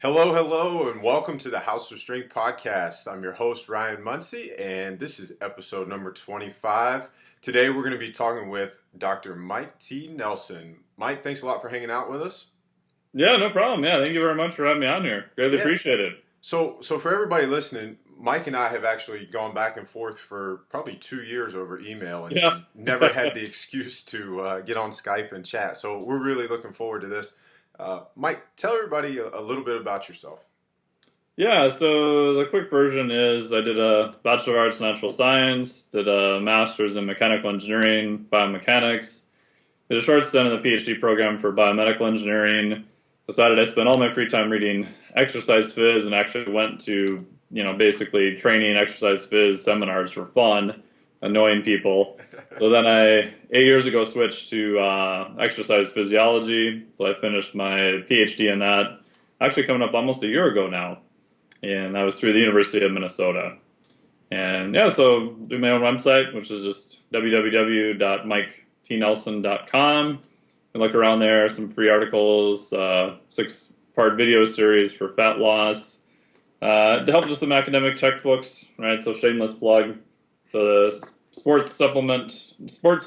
Hello, hello, and welcome to the House of Strength podcast. I'm your host, Ryan Muncie, and this is episode number 25. Today, we're going to be talking with Dr. Mike T. Nelson. Mike, thanks a lot for hanging out with us. Yeah, no problem. Yeah, thank you very much for having me on here. Greatly appreciate it. So for everybody listening, Mike and I have actually gone back and forth for probably 2 years over email and never had the excuse to get on Skype and chat. So we're really looking forward to this. Mike, tell everybody a little bit about yourself. Yeah, so the quick version is I did a Bachelor of Arts in Natural Science, did a Master's in Mechanical Engineering, Biomechanics, did a short stint in the PhD program for Biomedical Engineering, decided I spent all my free time reading exercise phys and actually went to, basically training exercise phys seminars for fun, annoying people. So then I, 8 years ago, switched to exercise physiology. So I finished my PhD in that, actually coming up almost a year ago now. And that was through the University of Minnesota. And yeah, so do my own website, which is just www.miketnelson.com. And look around there, some free articles, 6-part video series for fat loss, to help with some academic textbooks, right? So shameless plug. The sports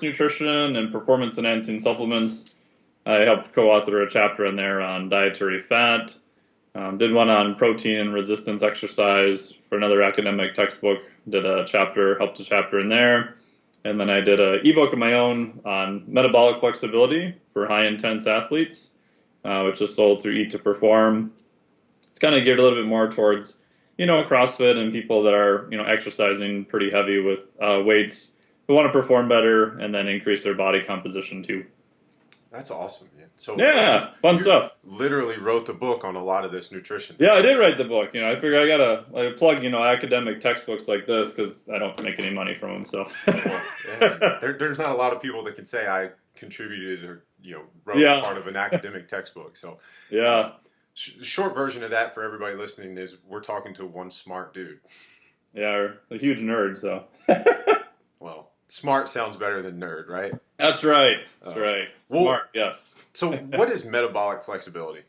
nutrition and performance enhancing supplements. I helped co-author a chapter in there on dietary fat. Did one on protein and resistance exercise for another academic textbook. Helped a chapter in there. And then I did an ebook of my own on metabolic flexibility for high intense athletes, which is sold through Eat to Perform. It's kind of geared a little bit more towards CrossFit and people that are, exercising pretty heavy with weights who want to perform better and then increase their body composition too. That's awesome, man. So yeah, fun stuff. Literally wrote the book on a lot of this nutrition. Yeah, I did write the book. I figure I gotta plug, academic textbooks like this because I don't make any money from them. So there's not a lot of people that can say I contributed or wrote part of an academic textbook. So yeah. Short version of that for everybody listening is we're talking to one smart dude. Yeah, a huge nerd, so. Well, smart sounds better than nerd, right? That's right. That's right. Smart, yes. So what is metabolic flexibility?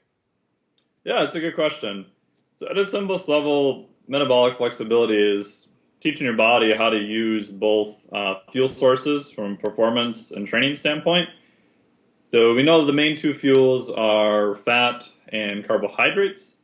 Yeah, it's a good question. So at its simplest level, metabolic flexibility is teaching your body how to use both fuel sources from a performance and training standpoint. So we know the main two fuels are fat and carbohydrates,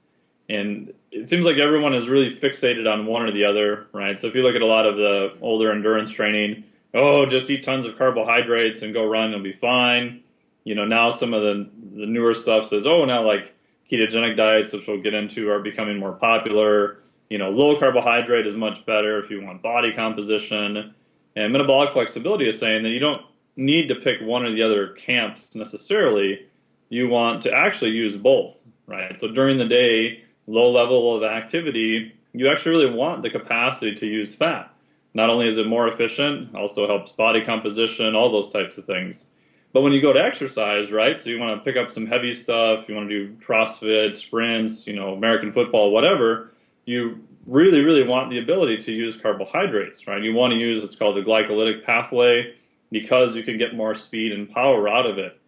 and it seems like everyone is really fixated on one or the other, right? So if you look at a lot of the older endurance training, just eat tons of carbohydrates and go run, you'll be fine. Now some of the newer stuff says, now like ketogenic diets, which we'll get into, are becoming more popular. Low carbohydrate is much better if you want body composition. And metabolic flexibility is saying that you don't need to pick one or the other camps necessarily. You want to actually use both, right? So during the day, low level of activity, you actually really want the capacity to use fat. Not only is it more efficient, also helps body composition, all those types of things. But when you go to exercise, right, so you want to pick up some heavy stuff, you want to do CrossFit, sprints, American football, whatever, you really, really want the ability to use carbohydrates, right? You want to use what's called the glycolytic pathway because you can get more speed and power out of it.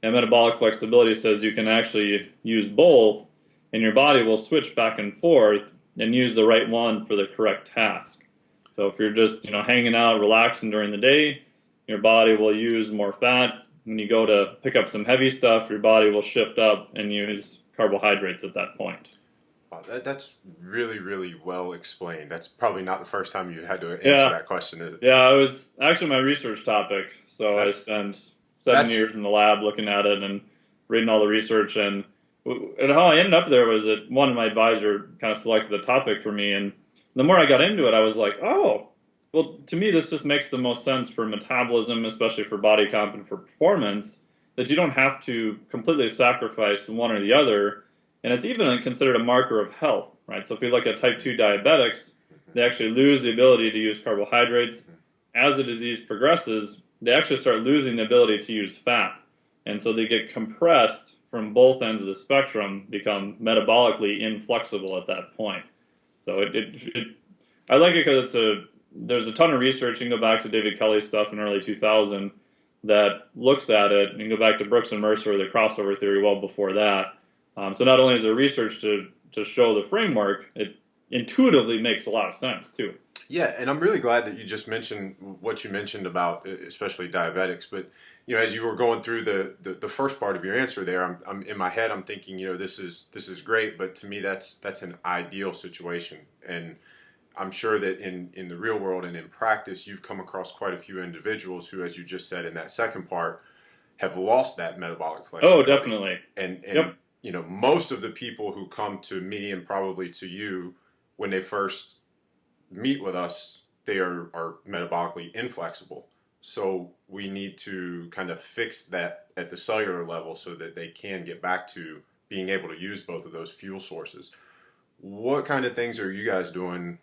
And metabolic flexibility says you can actually use both, and your body will switch back and forth and use the right one for the correct task. So if you're just, hanging out, relaxing during the day, your body will use more fat. When you go to pick up some heavy stuff, your body will shift up and use carbohydrates at that point. Wow, that's really, really well explained. That's probably not the first time you had to answer that question, is it? Yeah, it was actually my research topic. So I spent 7 years in the lab looking at it and reading all the research. And how I ended up there was that one of my advisor kind of selected the topic for me. And the more I got into it, I was like, well, to me, this just makes the most sense for metabolism, especially for body comp and for performance, that you don't have to completely sacrifice one or the other. And it's even considered a marker of health, right? So if you look at type 2 diabetics, they actually lose the ability to use carbohydrates. As the disease progresses, they actually start losing the ability to use fat. And so they get compressed from both ends of the spectrum, become metabolically inflexible at that point. So I like it because there's a ton of research. You can go back to David Kelly's stuff in early 2000 that looks at it. You can go back to Brooks and Mercer, the crossover theory, well before that. So not only is there research to to show the framework, it intuitively makes a lot of sense too. Yeah, and I'm really glad that you just mentioned what you mentioned about especially diabetics. But as you were going through the first part of your answer there, I'm in my head, I'm thinking, this is great, but to me that's an ideal situation. And I'm sure that in the real world and in practice, you've come across quite a few individuals who, as you just said in that second part, have lost that metabolic Oh, flexibility. definitely. And Yep. most of the people who come to me and probably to you when they first meet with us, they are metabolically inflexible. So we need to kind of fix that at the cellular level so that they can get back to being able to use both of those fuel sources. What kind of things are you guys doing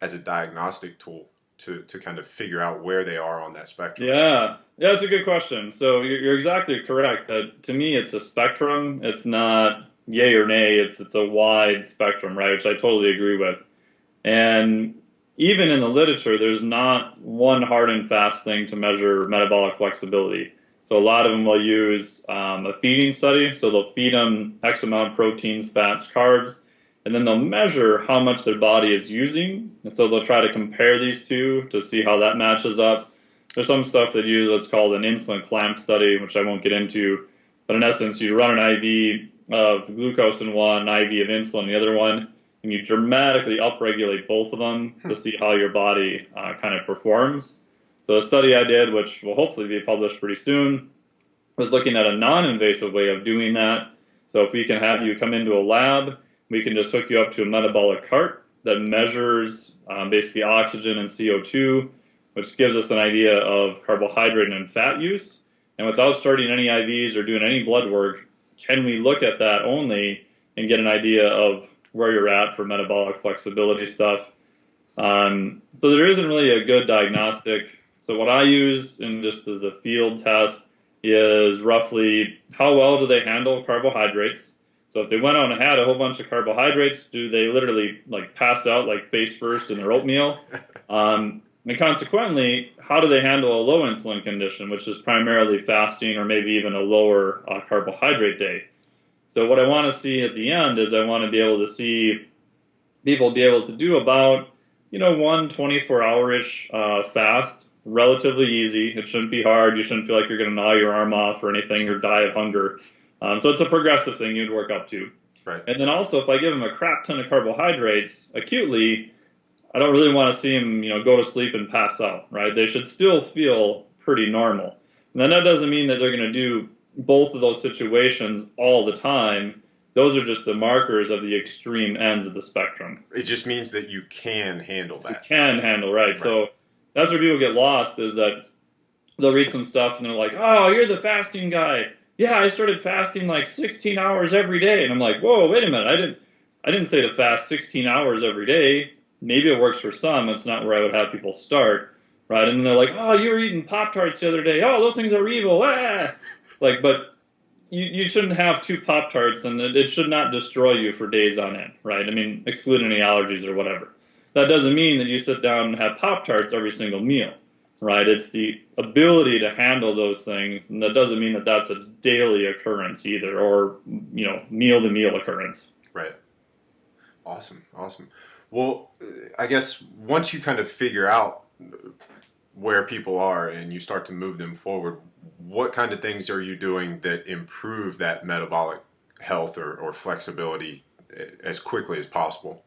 as a diagnostic tool to kind of figure out where they are on that spectrum? Yeah, that's a good question. So you're exactly correct. That to me, it's a spectrum. It's not yay or nay. It's a wide spectrum, right? Which I totally agree with. And even in the literature, there's not one hard and fast thing to measure metabolic flexibility. So a lot of them will use a feeding study. So they'll feed them X amount of proteins, fats, carbs, and then they'll measure how much their body is using. And so they'll try to compare these two to see how that matches up. There's some stuff that use what's called an insulin clamp study, which I won't get into. But in essence, you run an IV of glucose in one, an IV of insulin in the other one, and you dramatically upregulate both of them to see how your body kind of performs. So a study I did, which will hopefully be published pretty soon, was looking at a non-invasive way of doing that. So if we can have you come into a lab, we can just hook you up to a metabolic cart that measures basically oxygen and CO2, which gives us an idea of carbohydrate and fat use. And without starting any IVs or doing any blood work, can we look at that only and get an idea of where you're at for metabolic flexibility stuff? So there isn't really a good diagnostic. So what I use in just as a field test is roughly how well do they handle carbohydrates. So if they went out and had a whole bunch of carbohydrates, do they literally like pass out like face first in their oatmeal? And consequently, how do they handle a low insulin condition, which is primarily fasting or maybe even a lower carbohydrate day? So what I want to see at the end is I want to be able to see people be able to do about, one 24-hour-ish fast, relatively easy. It shouldn't be hard. You shouldn't feel like you're going to gnaw your arm off or anything or die of hunger. So it's a progressive thing you'd work up to. Right. And then also, if I give them a crap ton of carbohydrates acutely, I don't really want to see them, go to sleep and pass out, right? They should still feel pretty normal. And then that doesn't mean that they're going to do both of those situations all the time. Those are just the markers of the extreme ends of the spectrum. It just means that you can handle that. You can handle, right. So that's where people get lost, is that they'll read some stuff and they're like, oh, you're the fasting guy. Yeah, I started fasting like 16 hours every day. And I'm like, whoa, wait a minute. I didn't say to fast 16 hours every day. Maybe it works for some. It's not where I would have people start, right? And they're like, oh, you were eating Pop-Tarts the other day. Oh, those things are evil. Ah! But you shouldn't have 2 Pop-Tarts, and it should not destroy you for days on end, right? I mean, exclude any allergies or whatever. That doesn't mean that you sit down and have Pop-Tarts every single meal, right? It's the ability to handle those things, and that doesn't mean that that's a daily occurrence either, or, meal-to-meal occurrence. Right. Awesome. Well, I guess once you kind of figure out where people are and you start to move them forward, what kind of things are you doing that improve that metabolic health or flexibility as quickly as possible?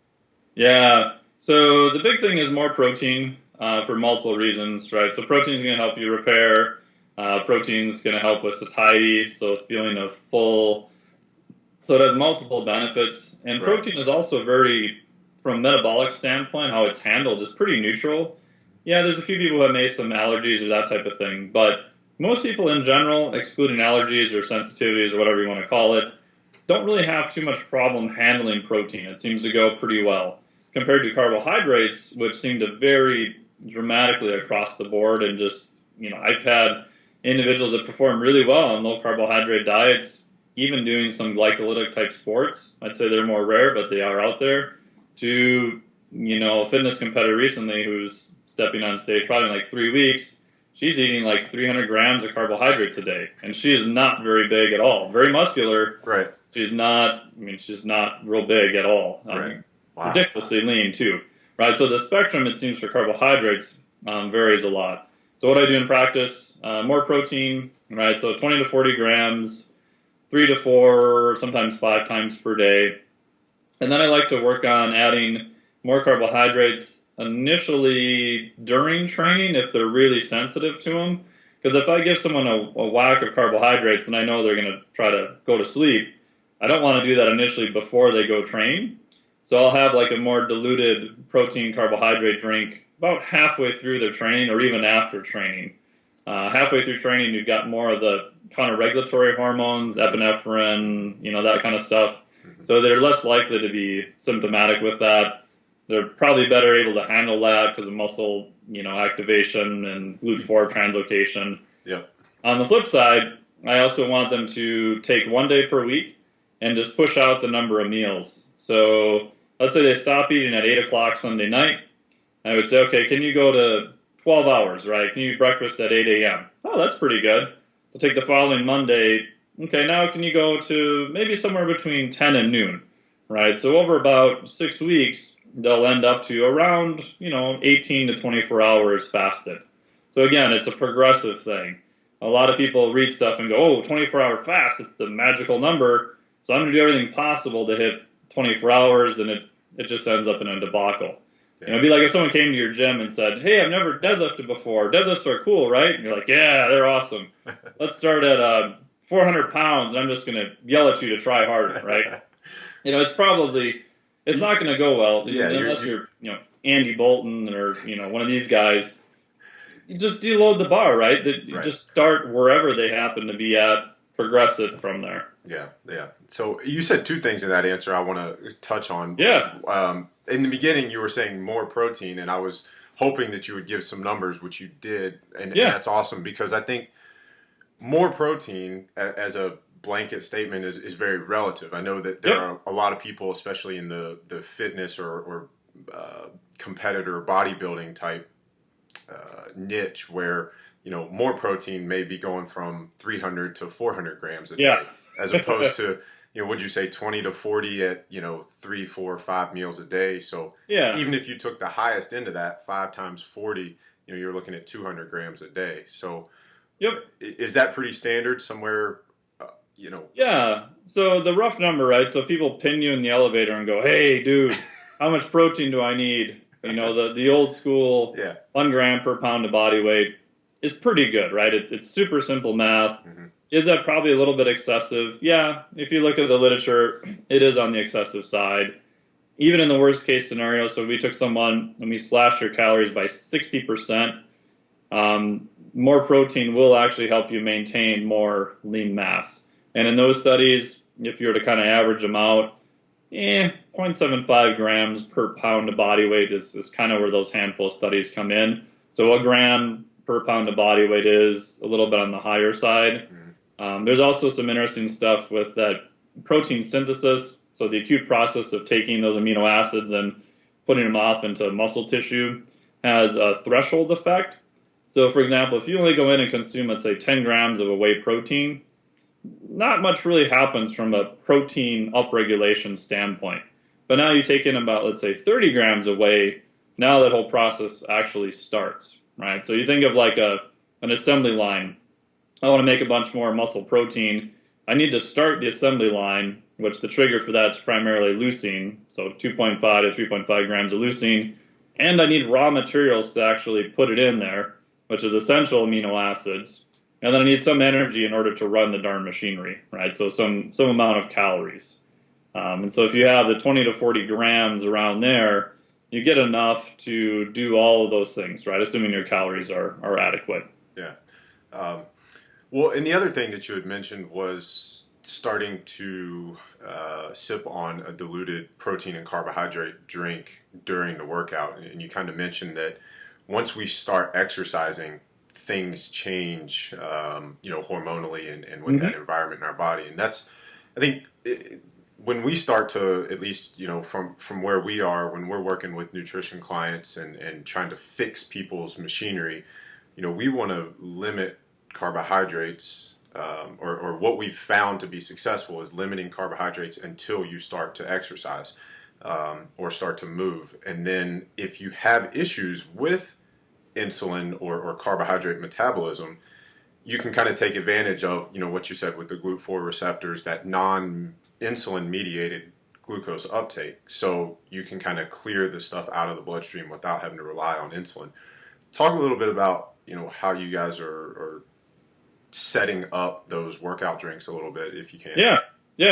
Yeah. So the big thing is more protein for multiple reasons, right? So protein is going to help you repair. Protein is going to help with satiety, so feeling of full. So it has multiple benefits. And protein is also very, from a metabolic standpoint, how it's handled is pretty neutral. Yeah, there's a few people who have made some allergies or that type of thing, but most people in general, excluding allergies or sensitivities or whatever you want to call it, don't really have too much problem handling protein. It seems to go pretty well compared to carbohydrates, which seem to vary dramatically across the board. And just, I've had individuals that perform really well on low carbohydrate diets, even doing some glycolytic type sports. I'd say they're more rare, but they are out there. To, a fitness competitor recently who's stepping on stage probably in like 3 weeks, she's eating like 300 grams of carbohydrates a day, and she is not very big at all. Very muscular. Right. She's not. I mean, she's not real big at all. Right. Wow. Ridiculously lean too. Right. So the spectrum, it seems, for carbohydrates varies a lot. So what I do in practice, more protein. Right. So 20 to 40 grams, 3 to 4, sometimes 5 times per day, and then I like to work on adding more carbohydrates initially during training if they're really sensitive to them. Because if I give someone a whack of carbohydrates and I know they're going to try to go to sleep, I don't want to do that initially before they go train. So I'll have like a more diluted protein carbohydrate drink about halfway through their training or even after training. Halfway through training, you've got more of the counter-regulatory hormones, epinephrine, that kind of stuff. So they're less likely to be symptomatic with that. They're probably better able to handle that because of muscle, activation and GLUT4 translocation. Yep. On the flip side, I also want them to take 1 day per week and just push out the number of meals. So let's say they stop eating at 8 o'clock Sunday night. I would say, okay, can you go to 12 hours, right? Can you eat breakfast at 8 a.m.? Oh, that's pretty good. So take the following Monday. Okay, now can you go to maybe somewhere between 10 and noon, right? So over about 6 weeks, they'll end up to around, 18 to 24 hours fasted. So again, it's a progressive thing. A lot of people read stuff and go, oh, 24-hour fast, it's the magical number. So I'm going to do everything possible to hit 24 hours, and it just ends up in a debacle. Yeah. It'd be like if someone came to your gym and said, hey, I've never deadlifted before. Deadlifts are cool, right? And you're like, yeah, they're awesome. Let's start at 400 pounds, and I'm just going to yell at you to try harder, right? It's not going to go well unless you're Andy Bolton or, one of these guys. You just deload the bar, right? You just start wherever they happen to be at, progress it from there. Yeah. So you said 2 things in that answer I want to touch on. Yeah. In the beginning, you were saying more protein, and I was hoping that you would give some numbers, which you did, and that's awesome because I think more protein as a blanket statement is very relative. I know that there are a lot of people, especially in the fitness or competitor bodybuilding type niche, where more protein may be going from 300 to 400 grams a day, as opposed to would you say 20 to 40 at 3, 4, 5 meals a day. So even if you took the highest end of that, 5 times 40, you're looking at 200 grams a day. So is that pretty standard somewhere? Yeah. So the rough number, right? So people pin you in the elevator and go, hey, dude, how much protein do I need? The old school 1 gram per pound of body weight is pretty good, right? It's super simple math. Mm-hmm. Is that probably a little bit excessive? Yeah. If you look at the literature, it is on the excessive side. Even in the worst case scenario, so we took someone and we slashed their calories by 60%, more protein will actually help you maintain more lean mass. And in those studies, if you were to kind of average them out, 0.75 grams per pound of body weight is kind of where those handful of studies come in. So a gram per pound of body weight is a little bit on the higher side. There's also some interesting stuff with that protein synthesis. So the acute process of taking those amino acids and putting them off into muscle tissue has a threshold effect. So for example, if you only go in and consume, let's say 10 grams of a whey protein, not much really happens from a protein upregulation standpoint. But now you take in about, let's say, 30 grams of whey, now that whole process actually starts, right? So you think of like an assembly line. I want to make a bunch more muscle protein. I need to start the assembly line, which the trigger for that is primarily leucine, so 2.5 to 3.5 grams of leucine, and I need raw materials to actually put it in there, which is essential amino acids. And then I need some energy in order to run the darn machinery, right? So some amount of calories. And so if you have the 20 to 40 grams around there, you get enough to do all of those things, right? Assuming your calories are adequate. Yeah. Well, and the other thing that you had mentioned was starting to sip on a diluted protein and carbohydrate drink during the workout. And you kind of mentioned that once we start exercising, things change, hormonally and with that environment in our body. And that's, I think, when we start to, at least, from where we are, when we're working with nutrition clients and trying to fix people's machinery, we want to limit carbohydrates, or what we've found to be successful is limiting carbohydrates until you start to exercise, or start to move. And then if you have issues with insulin or carbohydrate metabolism, you can kind of take advantage of, what you said with the GLUT4 receptors, that non-insulin mediated glucose uptake. So you can kind of clear the stuff out of the bloodstream without having to rely on insulin. Talk a little bit about, how you guys are setting up those workout drinks a little bit, if you can. Yeah,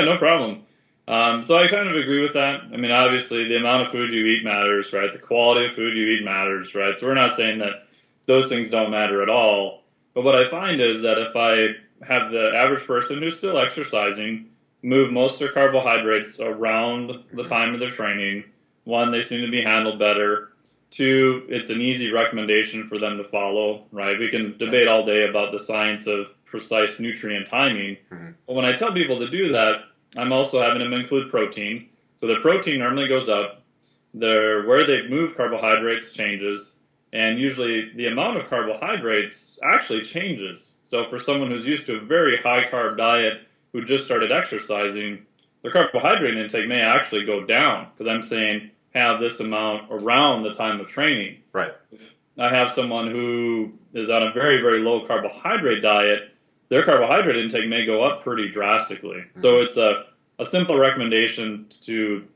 no problem. So I kind of agree with that. I mean, obviously, the amount of food you eat matters, right? The quality of food you eat matters, right? So we're not saying that those things don't matter at all. But what I find is that if I have the average person who's still exercising move most of their carbohydrates around the time of their training, one, they seem to be handled better. Two, it's an easy recommendation for them to follow, right? We can debate all day about the science of precise nutrient timing. But when I tell people to do that, I'm also having them include protein. So the protein normally goes up. Where they move carbohydrates changes. And usually the amount of carbohydrates actually changes. So for someone who's used to a very high carb diet, who just started exercising, their carbohydrate intake may actually go down, because I'm saying have this amount around the time of training. Right. If I have someone who is on a very, very low carbohydrate diet, their carbohydrate intake may go up pretty drastically. So it's a simple recommendation to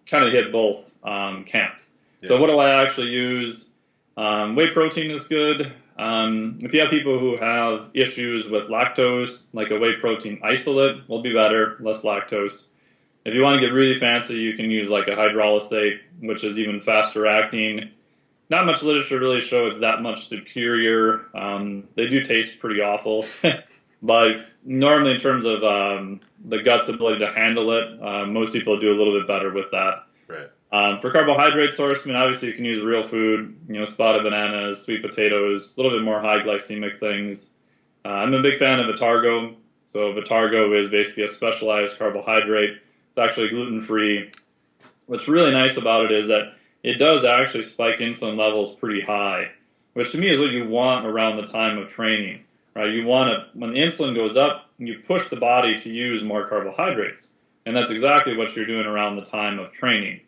kind of hit both camps. Yeah. So what do I actually use? Whey protein is good. If you have people who have issues with lactose, like a whey protein isolate will be better, less lactose. If you want to get really fancy, you can use like a hydrolysate, which is even faster acting. Not much literature really shows it's that much superior. They do taste pretty awful, but normally in terms of the gut's ability to handle it, most people do a little bit better with that. Right. For carbohydrate source, I mean, obviously you can use real food, spotted bananas, sweet potatoes, a little bit more high glycemic things. I'm a big fan of Vitargo. So Vitargo is basically a specialized carbohydrate. It's actually gluten-free. What's really nice about it is that it does actually spike insulin levels pretty high, which to me is what you want around the time of training, right? You want to, when the insulin goes up, you push the body to use more carbohydrates. And that's exactly what you're doing around the time of training.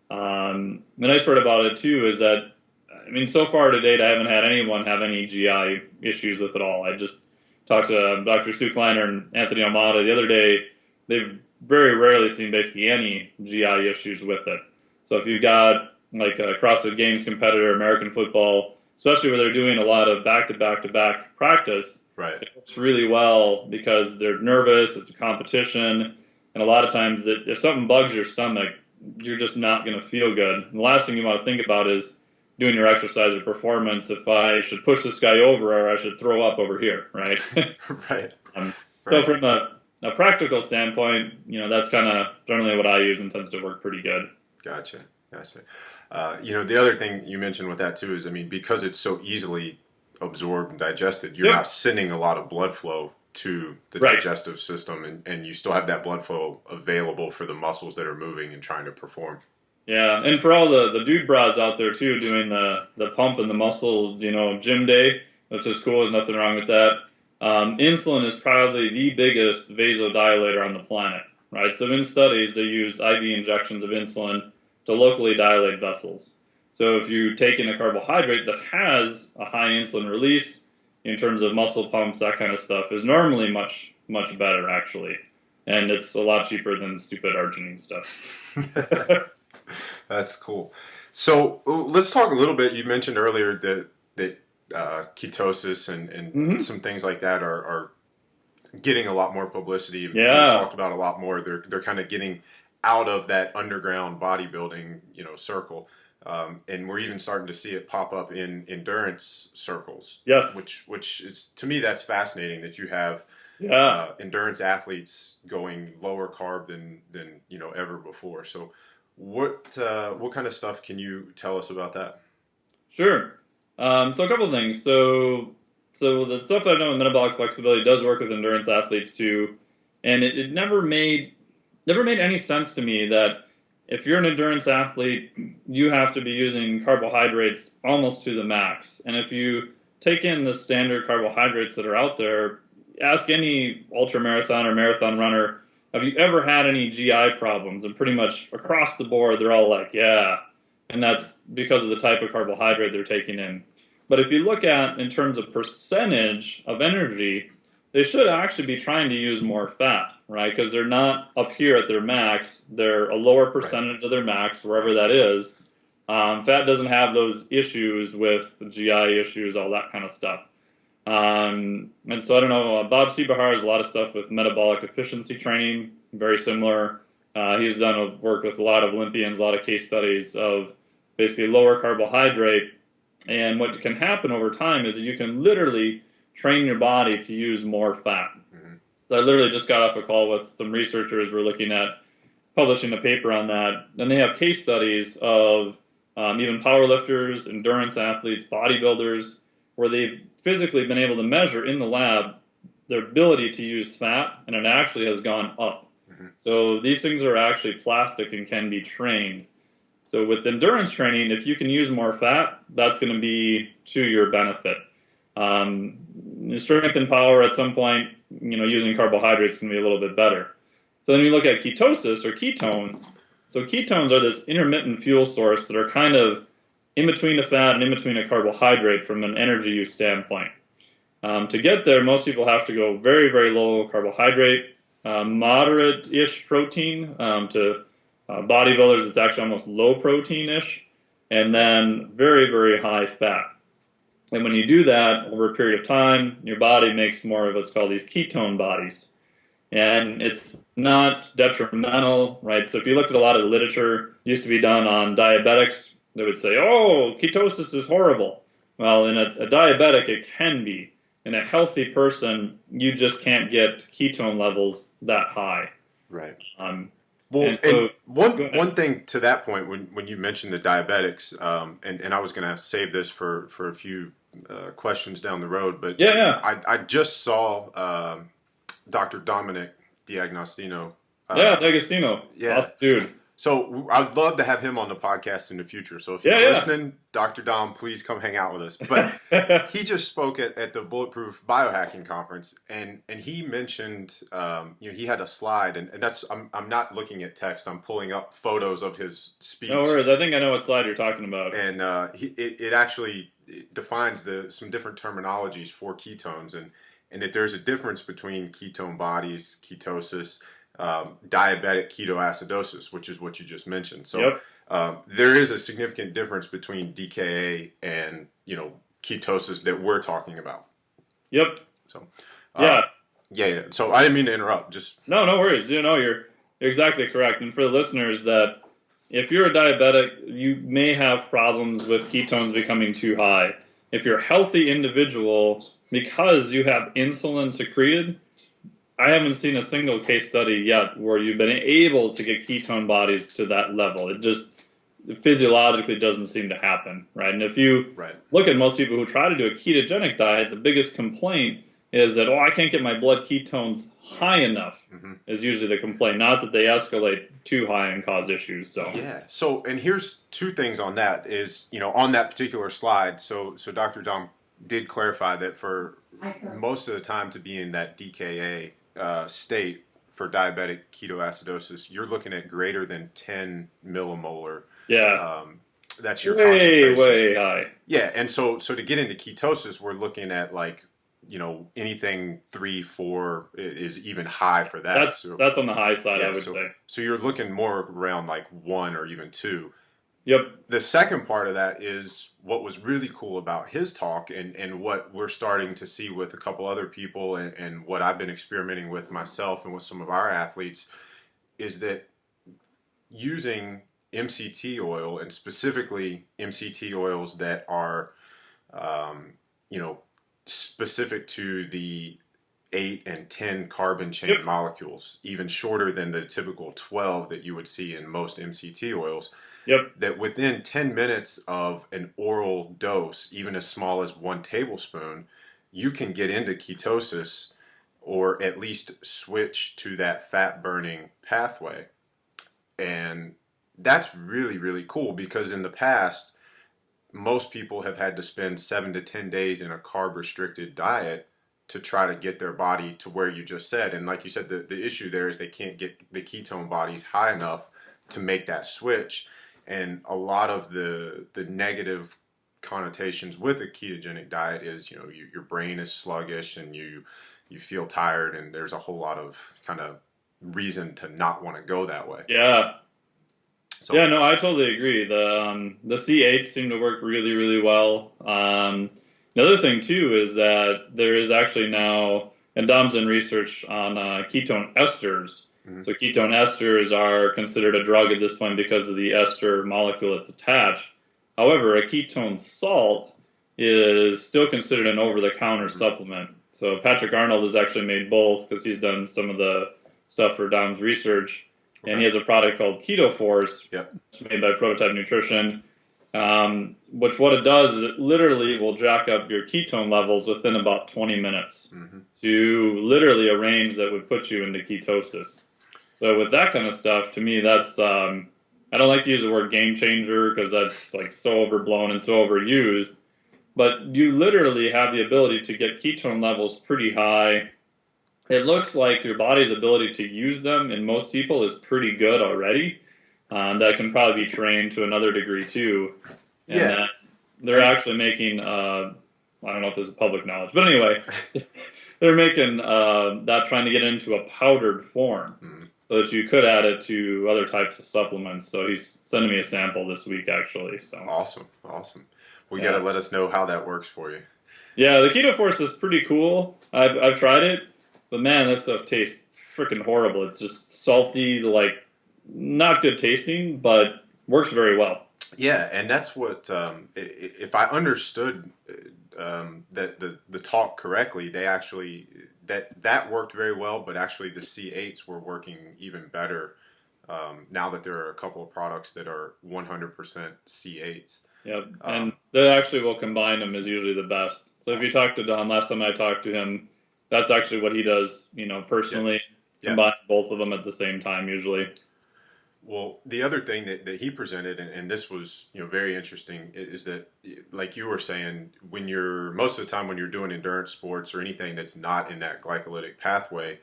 The nice part about it, too, is that, I mean, so far to date, I haven't had anyone have any GI issues with it all. I just talked to Dr. Sue Kleiner and Anthony Almada the other day. They've very rarely seen basically any GI issues with it. So if you've got like a CrossFit Games competitor, American football, especially where they're doing a lot of back-to-back-to-back practice, right, it works really well because they're nervous, it's a competition, and a lot of times if something bugs your stomach, you're just not going to feel good. And the last thing you want to think about is doing your exercise or performance, if I should push this guy over or I should throw up over here, right? Right. So from a practical standpoint, that's kind of generally what I use and tends to work pretty good. Gotcha. The other thing you mentioned with that too is, I mean, because it's so easily absorbed and digested, you're not sending a lot of blood flow to the digestive system, and you still have that blood flow available for the muscles that are moving and trying to perform. Yeah, and for all the dude bras out there too, doing the pump and the muscle, gym day, which is cool. There's nothing wrong with that. Insulin is probably the biggest vasodilator on the planet, right? So in studies, they use IV injections of insulin to locally dilate vessels. So if you take in a carbohydrate that has a high insulin release, in terms of muscle pumps, that kind of stuff, is normally much, much better, actually. And it's a lot cheaper than stupid arginine stuff. That's cool. So let's talk a little bit. You mentioned earlier that ketosis and some things like that are getting a lot more publicity. Yeah. Talked about a lot more. They're kind of getting out of that underground bodybuilding, circle. And we're even starting to see it pop up in endurance circles. Yes. Which is, to me, that's fascinating that you have endurance athletes going lower carb than ever before. So what kind of stuff can you tell us about that? Sure. So a couple of things. So the stuff I know in metabolic flexibility does work with endurance athletes too, and it never made any sense to me that if you're an endurance athlete, you have to be using carbohydrates almost to the max. And if you take in the standard carbohydrates that are out there. Ask any ultra marathon or marathon runner, have you ever had any GI problems? And pretty much across the board, they're all like, yeah. And that's because of the type of carbohydrate they're taking in. But if you look at in terms of percentage of energy, they should actually be trying to use more fat, right? Because they're not up here at their max. They're a lower percentage of their max, wherever that is. Fat doesn't have those issues with GI issues, all that kind of stuff. And so I don't know, Bob Seebahar has a lot of stuff with metabolic efficiency training, very similar. He's done work with a lot of Olympians, a lot of case studies of basically lower carbohydrate. And what can happen over time is that you can literally train your body to use more fat. Mm-hmm. So I literally just got off a call with some researchers. We're looking at publishing a paper on that. And they have case studies of even powerlifters, endurance athletes, bodybuilders, where they've physically been able to measure in the lab their ability to use fat, and it actually has gone up. Mm-hmm. So these things are actually plastic and can be trained. So with endurance training, if you can use more fat, that's going to be to your benefit. Strength and power at some point, using carbohydrates can be a little bit better. So then you look at ketosis or ketones. So ketones are this intermittent fuel source that are kind of in between a fat and in between a carbohydrate from an energy use standpoint. To get there, most people have to go very, very low carbohydrate, moderate-ish protein. To bodybuilders, it's actually almost low protein-ish, and then very, very high fat. And when you do that over a period of time, your body makes more of what's called these ketone bodies. And it's not detrimental, right? So if you look at a lot of the literature, it used to be done on diabetics, they would say, oh, ketosis is horrible. Well, in a diabetic, it can be. In a healthy person, you just can't get ketone levels that high. Right. Well, so, and one thing to that point, when you mentioned the diabetics, and I was going to save this for a few questions down the road, but I just saw Dr. Dominic Diagnostic. D'Agostino. Yeah. Awesome dude. So I'd love to have him on the podcast in the future. So if you're listening, Dr. Dom, please come hang out with us. But he just spoke at the Bulletproof Biohacking Conference, and he mentioned, he had a slide, and that's I'm not looking at text. I'm pulling up photos of his speech. No worries. I think I know what slide you're talking about. And it actually defines some different terminologies for ketones, and that there's a difference between ketone bodies, ketosis, diabetic ketoacidosis, which is what you just mentioned. So there is a significant difference between DKA and ketosis that we're talking about. Yep. So yeah. So I didn't mean to interrupt. No worries. You're exactly correct. And for the listeners, that if you're a diabetic, you may have problems with ketones becoming too high. If you're a healthy individual, because you have insulin secreted, I haven't seen a single case study yet where you've been able to get ketone bodies to that level. It just physiologically doesn't seem to happen, right? And if you look at most people who try to do a ketogenic diet, the biggest complaint is that, I can't get my blood ketones high enough, is usually the complaint, not that they escalate too high and cause issues. So and here's two things on that is, on that particular slide, so Dr. Dom did clarify that for most of the time to be in that DKA state for diabetic ketoacidosis, you're looking at greater than 10 millimolar. That's your concentration. Way high. Yeah, and so to get into ketosis, we're looking at anything 3-4 is even high for that. That's on the high side, I would say. So you're looking more around 1 or even 2. Yep. The second part of that is what was really cool about his talk and what we're starting to see with a couple other people and what I've been experimenting with myself and with some of our athletes is that using MCT oil, and specifically MCT oils that are, specific to the 8 and 10 carbon chain molecules, even shorter than the typical 12 that you would see in most MCT oils. That within 10 minutes of an oral dose, even as small as 1 tablespoon, you can get into ketosis or at least switch to that fat burning pathway. And that's really, really cool because in the past, most people have had to spend 7 to 10 days in a carb restricted diet to try to get their body to where you just said. And like you said, the issue there is they can't get the ketone bodies high enough to make that switch. And a lot of the negative connotations with a ketogenic diet is, your brain is sluggish and you feel tired, and there's a whole lot of kind of reason to not want to go that way. Yeah. So, yeah, no, I totally agree. The C8s seem to work really, really well. The other thing too is that there is actually now, and Dom's in research on ketone esters. Mm-hmm. So ketone esters are considered a drug at this point because of the ester molecule that's attached. However, a ketone salt is still considered an over-the-counter supplement. So Patrick Arnold has actually made both because he's done some of the stuff for Dom's research. Okay. And he has a product called Ketosis, yep, made by Prototype Nutrition, which what it does is it literally will jack up your ketone levels within about 20 minutes mm-hmm. to literally a range that would put you into ketosis. So with that kind of stuff, to me, that's, I don't like to use the word game changer because that's like so overblown and so overused, but you literally have the ability to get ketone levels pretty high. It looks like your body's ability to use them in most people is pretty good already. That can probably be trained to another degree too. And yeah. They're actually making, I don't know if this is public knowledge, but anyway, they're making that trying to get into a powdered form so that you could add it to other types of supplements. So he's sending me a sample this week actually. So Awesome. Well, you got to let us know how that works for you. Yeah, the Ketosis is pretty cool. I've tried it. But man, that stuff tastes freaking horrible. It's just salty, like not good tasting, but works very well. Yeah, and that's what, if I understood that the talk correctly, they actually, that worked very well, but actually the C8s were working even better now that there are a couple of products that are 100% C8s. Yep, and they actually will combine them is usually the best. So if you talk to Don, last time I talked to him, that's actually what he does, personally, combine both of them at the same time usually. Well, the other thing that he presented, and this was, very interesting, is that, like you were saying, most of the time when you're doing endurance sports or anything that's not in that glycolytic pathway,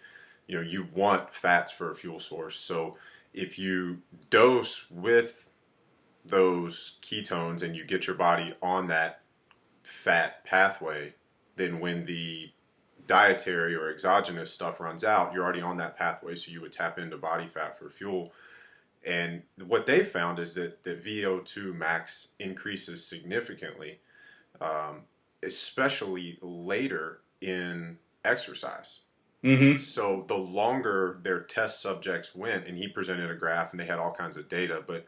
you want fats for a fuel source. So if you dose with those ketones and you get your body on that fat pathway, then when the dietary or exogenous stuff runs out, you're already on that pathway, so you would tap into body fat for fuel. And what they found is that the VO2 max increases significantly, especially later in exercise. Mm-hmm. So the longer their test subjects went, and he presented a graph and they had all kinds of data, but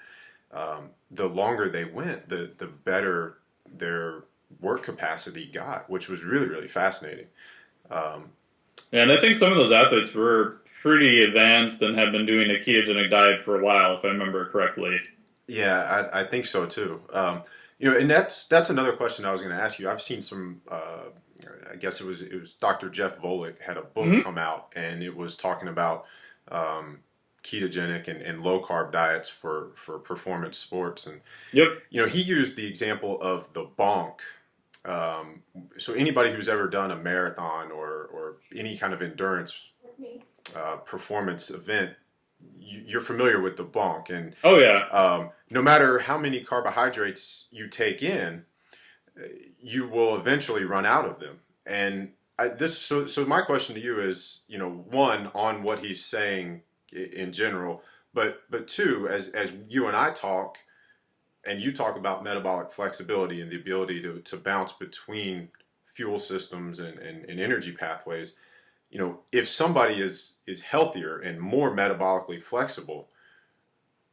the longer they went, the better their work capacity got, which was really, really fascinating. And I think some of those athletes were pretty advanced and have been doing a ketogenic diet for a while, if I remember correctly. Yeah, I think so too. And that's another question I was going to ask you. I've seen some. I guess it was Dr. Jeff Volek had a book come out, and it was talking about ketogenic and low carb diets for performance sports. And he used the example of the bonk. So anybody who's ever done a marathon or any kind of endurance performance event, you're familiar with the bonk. And no matter how many carbohydrates you take in, you will eventually run out of them. And so my question to you is, one, on what he's saying in general, but two, as you and I talk, and you talk about metabolic flexibility and the ability to bounce between fuel systems and energy pathways, if somebody is healthier and more metabolically flexible,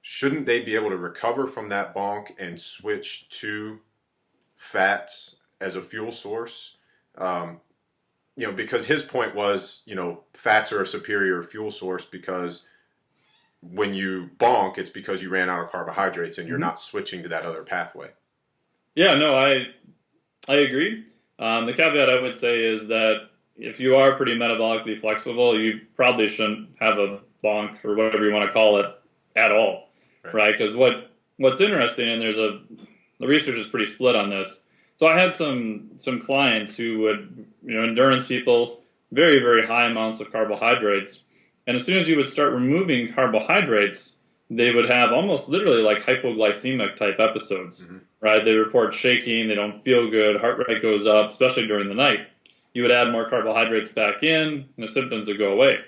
shouldn't they be able to recover from that bonk and switch to fats as a fuel source? Because his point was, fats are a superior fuel source because when you bonk, it's because you ran out of carbohydrates and you're not switching to that other pathway. Yeah, no, I agree. The caveat I would say is that if you are pretty metabolically flexible, you probably shouldn't have a bonk or whatever you want to call it at all, right? Because what's interesting, and there's the research is pretty split on this. So I had some clients who would, endurance people, very, very high amounts of carbohydrates. And as soon as you would start removing carbohydrates, they would have almost literally like hypoglycemic type episodes, right? They report shaking, they don't feel good, heart rate goes up, especially during the night. You would add more carbohydrates back in, and the symptoms would go away.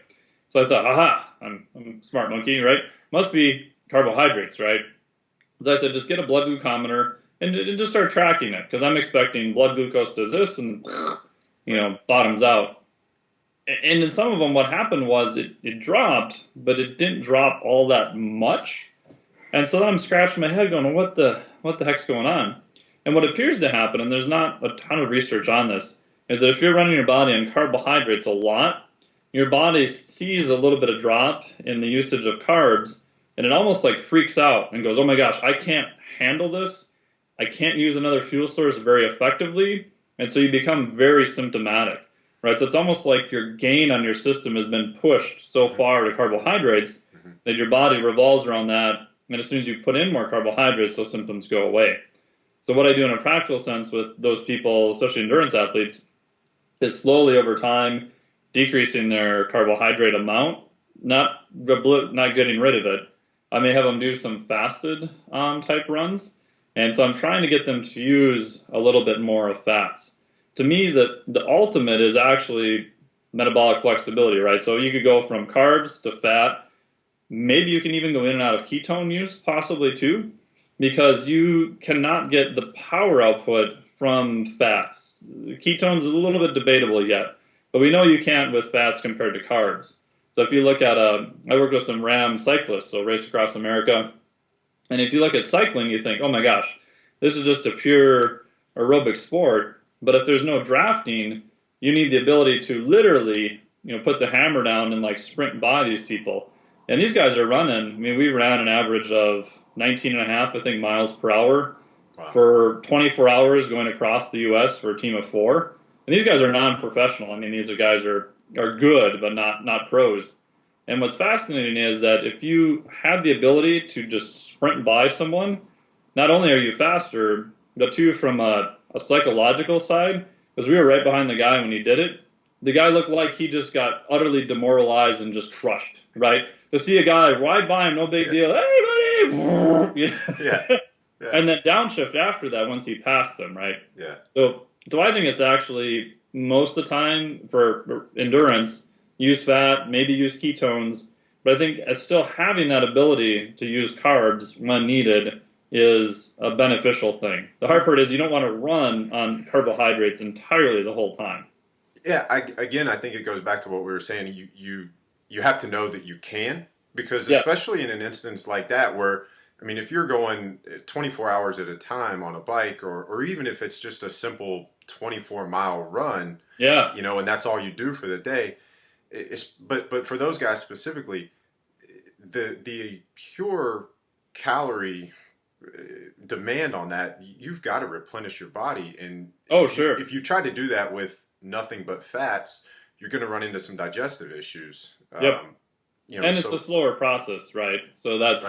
So I thought, aha, I'm a smart monkey, right? Must be carbohydrates, right? So I said, just get a blood glucometer and just start tracking it, because I'm expecting blood glucose does this and, bottoms out. And in some of them, what happened was it dropped, but it didn't drop all that much. And so I'm scratching my head going, what the heck's going on? And what appears to happen, and there's not a ton of research on this, is that if you're running your body on carbohydrates a lot, your body sees a little bit of drop in the usage of carbs, and it almost like freaks out and goes, oh my gosh, I can't handle this. I can't use another fuel source very effectively. And so you become very symptomatic. Right, so it's almost like your gain on your system has been pushed so far to carbohydrates that your body revolves around that, and as soon as you put in more carbohydrates, those symptoms go away. So what I do in a practical sense with those people, especially endurance athletes, is slowly over time decreasing their carbohydrate amount, not getting rid of it. I may have them do some fasted type runs, and so I'm trying to get them to use a little bit more of fats. To me, the ultimate is actually metabolic flexibility, right? So you could go from carbs to fat. Maybe you can even go in and out of ketone use, possibly too, because you cannot get the power output from fats. Ketones is a little bit debatable yet, but we know you can't with fats compared to carbs. So if you look at, I work with some RAM cyclists, so race across America, and if you look at cycling, you think, oh my gosh, this is just a pure aerobic sport. But if there's no drafting, you need the ability to literally, put the hammer down and like sprint by these people. And these guys are running. I mean, we ran an average of 19 and a half, I think, miles per hour for 24 hours going across the U.S. for a team of 4. And these guys are non-professional. I mean, these guys are good, but not pros. And what's fascinating is that if you have the ability to just sprint by someone, not only are you faster, but too from a psychological side, because we were right behind the guy when he did it. The guy looked like he just got utterly demoralized and just crushed, right? To see a guy ride by him, no big deal. Hey, buddy! Yeah. And then downshift after that once he passed them, right? Yeah. So I think it's actually most of the time for endurance, use fat, maybe use ketones, but I think still having that ability to use carbs when needed is a beneficial thing. The hard part is you don't want to run on carbohydrates entirely the whole time. Yeah, I think it goes back to what we were saying. You have to know that you can, because especially in an instance like that where, I mean, if you're going 24 hours at a time on a bike, or even if it's just a simple 24-mile run, and that's all you do for the day, but for those guys specifically, the pure calorie demand on that, you've got to replenish your body, and if you try to do that with nothing but fats, you're going to run into some digestive issues. And it's a slower process, right? So that's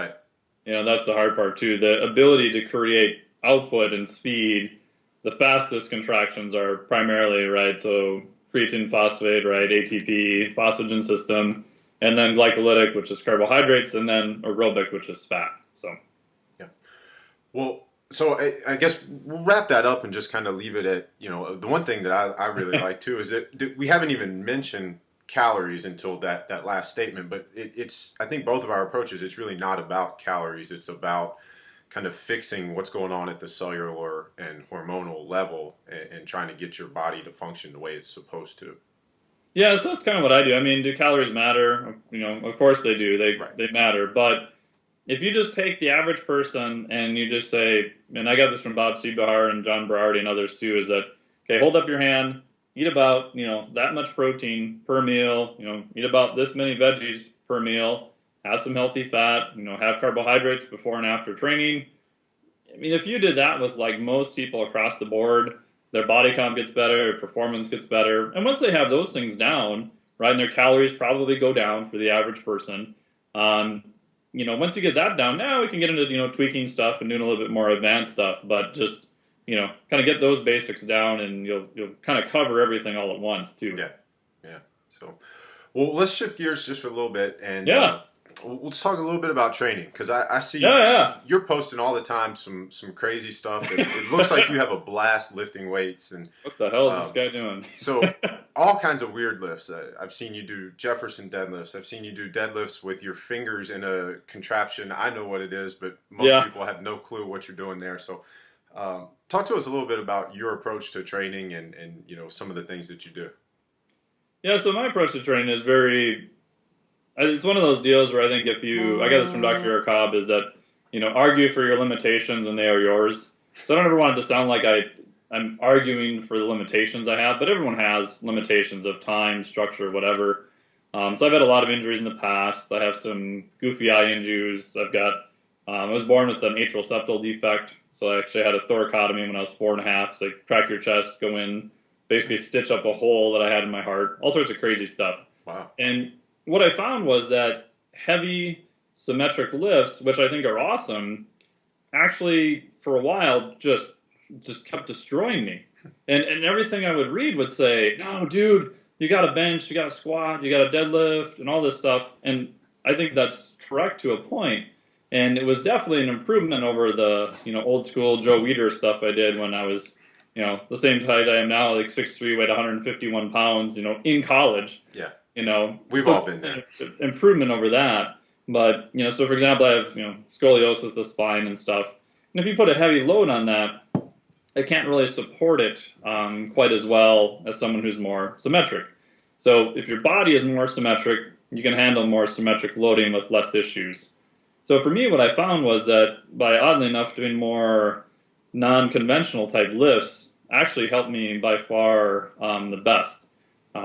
that's the hard part too. The ability to create output and speed. The fastest contractions are primarily so creatine phosphate, right? ATP, phosphagen system, and then glycolytic, which is carbohydrates, and then aerobic, which is fat. So. Well, so I guess we'll wrap that up and just kind of leave it at, the one thing that I really like too is that we haven't even mentioned calories until that last statement, but it's, I think both of our approaches, it's really not about calories. It's about kind of fixing what's going on at the cellular and hormonal level and trying to get your body to function the way it's supposed to. Yeah, so that's kind of what I do. I mean, do calories matter? Of course they do. They matter, but if you just take the average person and you just say, and I got this from Bob Seebahar and John Berardi and others too, is that, okay, hold up your hand, eat about, that much protein per meal, eat about this many veggies per meal, have some healthy fat, have carbohydrates before and after training. I mean, if you did that with like most people across the board, their body comp gets better, their performance gets better. And once they have those things down, right, and their calories probably go down for the average person, once you get that down, now we can get into, tweaking stuff and doing a little bit more advanced stuff, but just, kind of get those basics down and you'll kind of cover everything all at once too. Yeah. Yeah. So, well, let's shift gears just for a little bit and Yeah. let's talk a little bit about training because I see Yeah. you're posting all the time some crazy stuff. It looks like you have a blast lifting weights and What the hell is this guy doing? So all kinds of weird lifts. I've seen you do Jefferson deadlifts. I've seen you do deadlifts with your fingers in a contraption. I know what it is, but most people have no clue what you're doing there. So talk to us a little bit about your approach to training and some of the things that you do. Yeah, so my approach to training is it's one of those deals where I think I got this from Dr. Cobb, is that, argue for your limitations and they are yours. So I don't ever want it to sound like I'm arguing for the limitations I have, but everyone has limitations of time, structure, whatever. So I've had a lot of injuries in the past. I have some goofy eye injuries. I was born with an atrial septal defect, so I actually had a thoracotomy when I was 4.5. So crack your chest, go in, basically stitch up a hole that I had in my heart, all sorts of crazy stuff. Wow. And what I found was that heavy symmetric lifts, which I think are awesome, actually for a while just kept destroying me. And everything I would read would say, no, dude, you got to bench, you got to squat, you got to deadlift, and all this stuff. And I think that's correct to a point. And it was definitely an improvement over the, old school Joe Weider stuff I did when I was, the same height I am now, like 6'3", weighed 151 pounds, in college. Yeah. We've all been there. Improvement over that. But, so for example, I have, scoliosis of the spine and stuff. And if you put a heavy load on that, it can't really support it quite as well as someone who's more symmetric. So if your body is more symmetric, you can handle more symmetric loading with less issues. So for me, what I found was that by, oddly enough, doing more non-conventional type lifts actually helped me by far the best.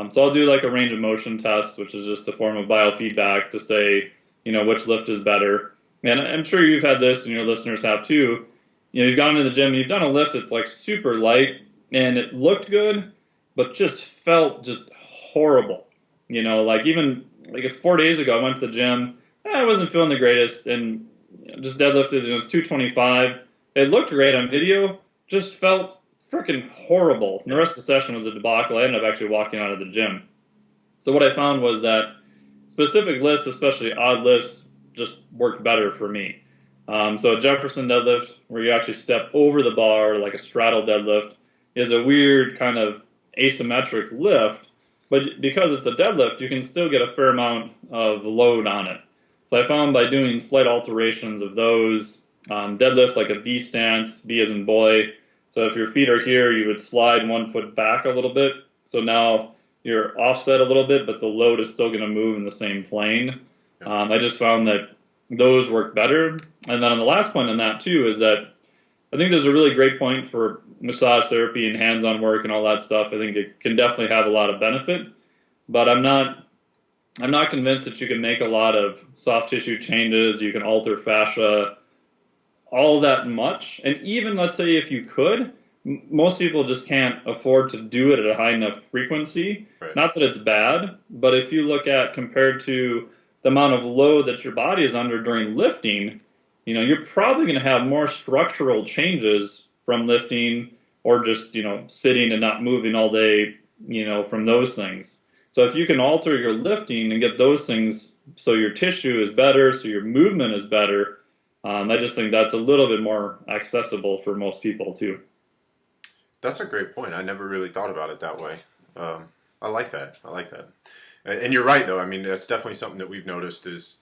So I'll do like a range of motion test, which is just a form of biofeedback to say, which lift is better. And I'm sure you've had this and your listeners have too. You've gone to the gym and you've done a lift that's like super light and it looked good, but just felt just horrible. If 4 days ago I went to the gym, I wasn't feeling the greatest and just deadlifted and it was 225. It looked great on video, just felt freaking horrible. And the rest of the session was a debacle. I ended up actually walking out of the gym. So what I found was that specific lifts, especially odd lifts, just worked better for me. So a Jefferson deadlift, where you actually step over the bar like a straddle deadlift, is a weird kind of asymmetric lift, but because it's a deadlift, you can still get a fair amount of load on it. So I found by doing slight alterations of those, deadlift like a B stance, B as in boy. So if your feet are here, you would slide 1 foot back a little bit. So now you're offset a little bit, but the load is still going to move in the same plane. I just found that those work better. And then on the last point on that too is that I think there's a really great point for massage therapy and hands-on work and all that stuff. I think it can definitely have a lot of benefit, but I'm not convinced that you can make a lot of soft tissue changes. You can alter fascia all that much. And even let's say if you could, most people just can't afford to do it at a high enough frequency. Right. Not that it's bad, but if you look at compared to the amount of load that your body is under during lifting, you're probably going to have more structural changes from lifting or just, sitting and not moving all day, from those things. So if you can alter your lifting and get those things so your tissue is better, so your movement is better, I just think that's a little bit more accessible for most people too. That's a great point. I never really thought about it that way. I like that. And you're right, though. I mean, that's definitely something that we've noticed is,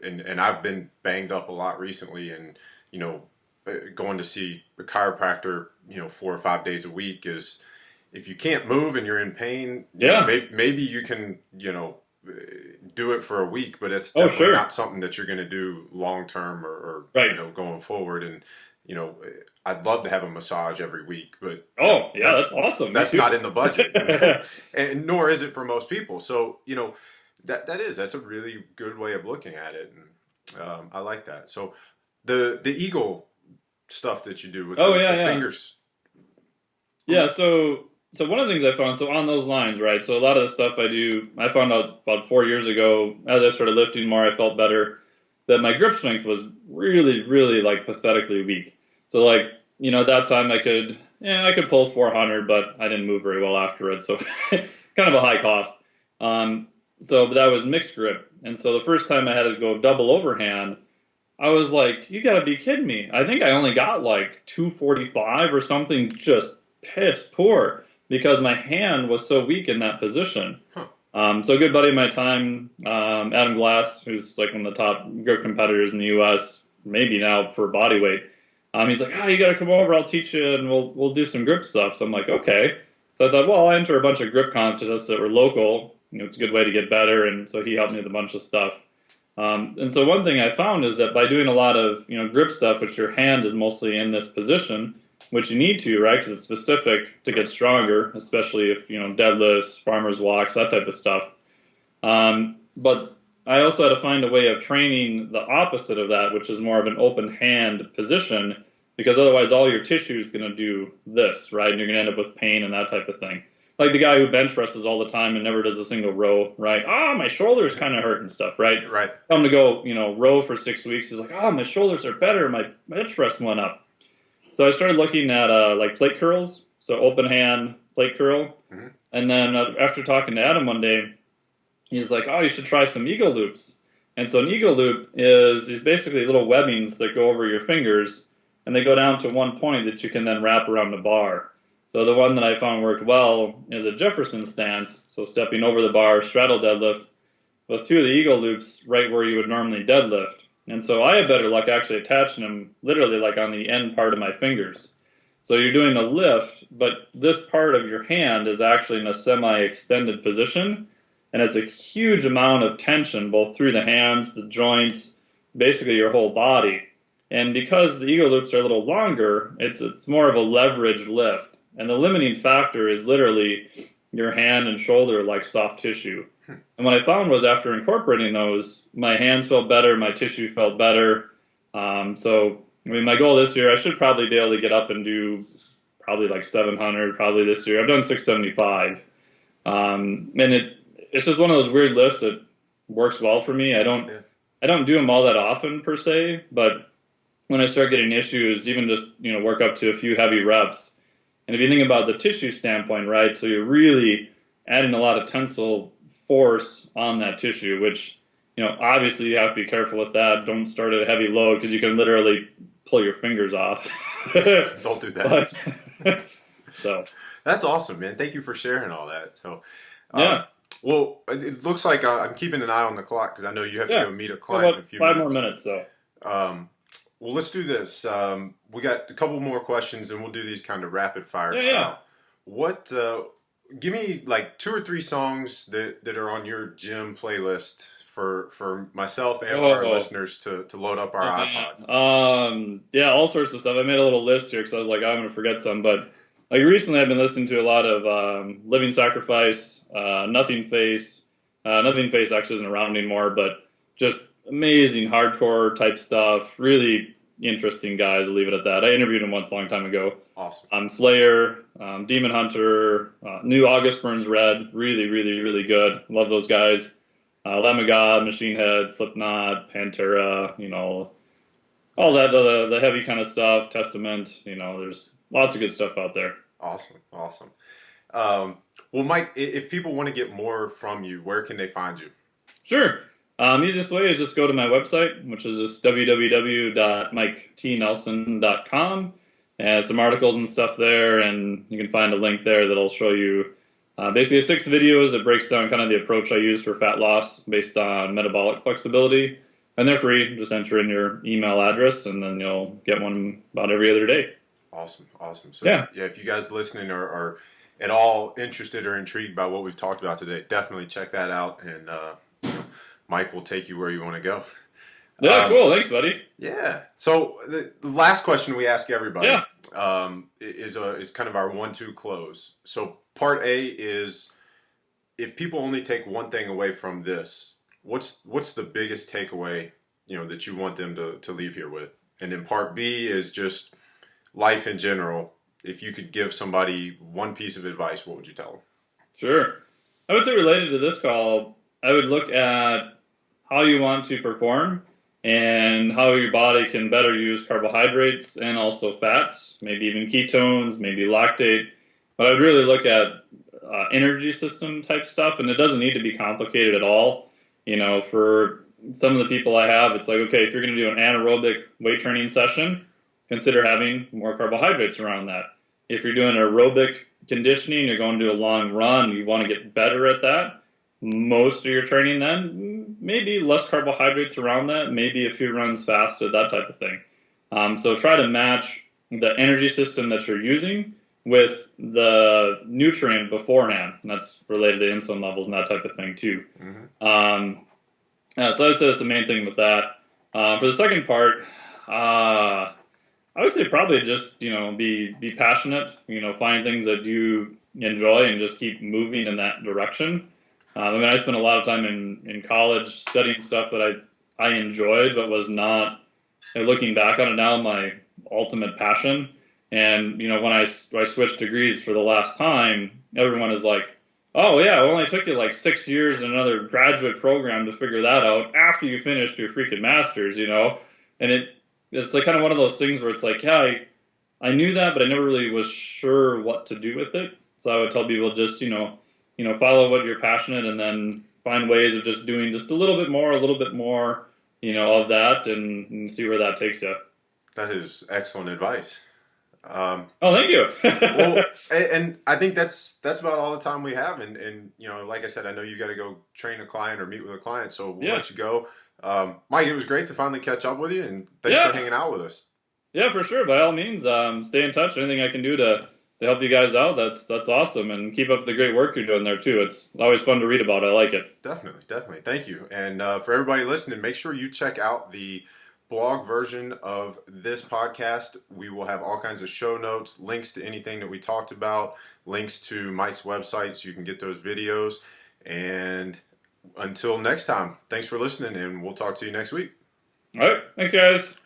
and I've been banged up a lot recently and, going to see a chiropractor, 4 or 5 days a week is if you can't move and you're in pain, maybe you can, do it for a week, but it's definitely not something that you're going to do long term or going forward. And, I'd love to have a massage every week, but that's awesome. That's not in the budget, and nor is it for most people. So that's a really good way of looking at it, and I like that. So the eagle stuff that you do with the fingers. Yeah. So one of the things I found, so on those lines, right? So a lot of the stuff I do, I found out about 4 years ago as I started lifting more, I felt better. that my grip strength was really, really like pathetically weak. So like, at that time I could pull 400, but I didn't move very well afterwards. So kind of a high cost. But that was mixed grip. And so the first time I had to go double overhand, I was like, you gotta be kidding me. I think I only got like 245 or something, just piss poor because my hand was so weak in that position. Huh. So a good buddy of my time, Adam Glass, who's like one of the top grip competitors in the U.S., maybe now for body weight. He's like, you got to come over. I'll teach you, and we'll do some grip stuff. So I'm like, okay. So I thought, well, I'll enter a bunch of grip contests that were local. It's a good way to get better, and so he helped me with a bunch of stuff. And so one thing I found is that by doing a lot of grip stuff, which your hand is mostly in this position, which you need to, right, because it's specific to get stronger, especially if deadlifts, farmers walks, that type of stuff. But I also had to find a way of training the opposite of that, which is more of an open hand position, because otherwise all your tissue is going to do this, right? And you're going to end up with pain and that type of thing. Like the guy who bench presses all the time and never does a single row, right? My shoulders kind of hurt and stuff, right? Right. Tell him to go, row for 6 weeks. He's like, my shoulders are better. My bench press went up. So I started looking at like plate curls, so open hand plate curl. Mm-hmm. And then after talking to Adam one day, he's like, you should try some ego loops. And so an ego loop is basically little webbings that go over your fingers, and they go down to one point that you can then wrap around the bar. So the one that I found worked well is a Jefferson stance, so stepping over the bar, straddle deadlift, with 2 of the ego loops right where you would normally deadlift. And so I had better luck actually attaching them literally like on the end part of my fingers. So you're doing a lift, but this part of your hand is actually in a semi-extended position, and it's a huge amount of tension both through the hands, the joints, basically your whole body. And because the ego loops are a little longer, it's more of a leverage lift. And the limiting factor is literally your hand and shoulder like soft tissue. And what I found was after incorporating those, my hands felt better, my tissue felt better. My goal this year, I should probably be able to get up and do probably like 700 probably this year. I've done 675. And it's just one of those weird lifts that works well for me. I don't do them all that often per se, but when I start getting issues, even just work up to a few heavy reps. And if you think about the tissue standpoint, right, so you're really adding a lot of tensile force on that tissue, which, obviously you have to be careful with that. Don't start at a heavy load because you can literally pull your fingers off. Don't do that. So that's awesome, man. Thank you for sharing all that. So, yeah. Well, it looks like I'm keeping an eye on the clock because I know you have to go meet a client in a few minutes. 5 more minutes, so. Well, let's do this. We got a couple more questions, and we'll do these kind of rapid fire style. Yeah. What? Give me like 2 or 3 songs that are on your gym playlist for myself and for our listeners to load up our iPod. All sorts of stuff. I made a little list here because I was like, I'm going to forget some. But like recently, I've been listening to a lot of Living Sacrifice, Nothing Face. Nothing Face actually isn't around anymore, but just amazing hardcore type stuff. Really interesting guys. I'll leave it at that. I interviewed him once a long time ago. Awesome. Slayer, Demon Hunter, new August Burns Red. Really, really, really good. Love those guys. Lamb of God, Machine Head, Slipknot, Pantera. All that the heavy kind of stuff. Testament. There's lots of good stuff out there. Awesome. Well, Mike, if people want to get more from you, where can they find you? Sure. Easiest way is just go to my website, which is just www.miketnelson.com. And some articles and stuff there, and you can find a link there that'll show you basically 6 videos that breaks down kind of the approach I use for fat loss based on metabolic flexibility. And they're free. Just enter in your email address, and then you'll get one about every other day. Awesome. So, yeah, if you guys listening are at all interested or intrigued by what we've talked about today, definitely check that out, and Mike will take you where you want to go. Yeah, cool. Thanks, buddy. Yeah. So the last question we ask everybody is kind of our 1-2 close. So part A is, if people only take one thing away from this, what's the biggest takeaway that you want them to leave here with? And then part B is just life in general. If you could give somebody one piece of advice, what would you tell them? Sure. I would say related to this call, I would look at how you want to perform and how your body can better use carbohydrates and also fats, maybe even ketones, maybe lactate. But I'd really look at energy system type stuff, and it doesn't need to be complicated at all. For some of the people I have, it's like, okay, if you're going to do an anaerobic weight training session, consider having more carbohydrates around that. If you're doing aerobic conditioning, you're going to do a long run, you want to get better at that, most of your training then, maybe less carbohydrates around that, maybe a few runs fasted, that type of thing. So try to match the energy system that you're using with the nutrient beforehand, and that's related to insulin levels and that type of thing too. So I would say that's the main thing with that. For the second part, I would say probably just be passionate. Find things that you enjoy and just keep moving in that direction. I spent a lot of time in college studying stuff that I enjoyed, but was not, looking back on it now, my ultimate passion. And, when I switched degrees for the last time, everyone is like, oh, yeah, it only took you like 6 years in another graduate program to figure that out after you finished your freaking master's, And it's like kind of one of those things where it's like, yeah, I knew that, but I never really was sure what to do with it. So I would tell people just, follow what you're passionate, and then find ways of just doing just a little bit more, of that, and see where that takes you. That is excellent advice. Oh, thank you. Well, and I think that's about all the time we have. And like I said, I know you got to go train a client or meet with a client, so we'll let you go. Mike, it was great to finally catch up with you, and thanks for hanging out with us. Yeah, for sure. By all means, stay in touch. Anything I can do to help you guys out, that's awesome. And keep up the great work you're doing there too. It's always fun to read about. I like it. Definitely. Thank you. And for everybody listening, make sure you check out the blog version of this podcast. We will have all kinds of show notes, links to anything that we talked about, links to Mike's website so you can get those videos. And until next time, thanks for listening, and we'll talk to you next week. All right. Thanks, guys.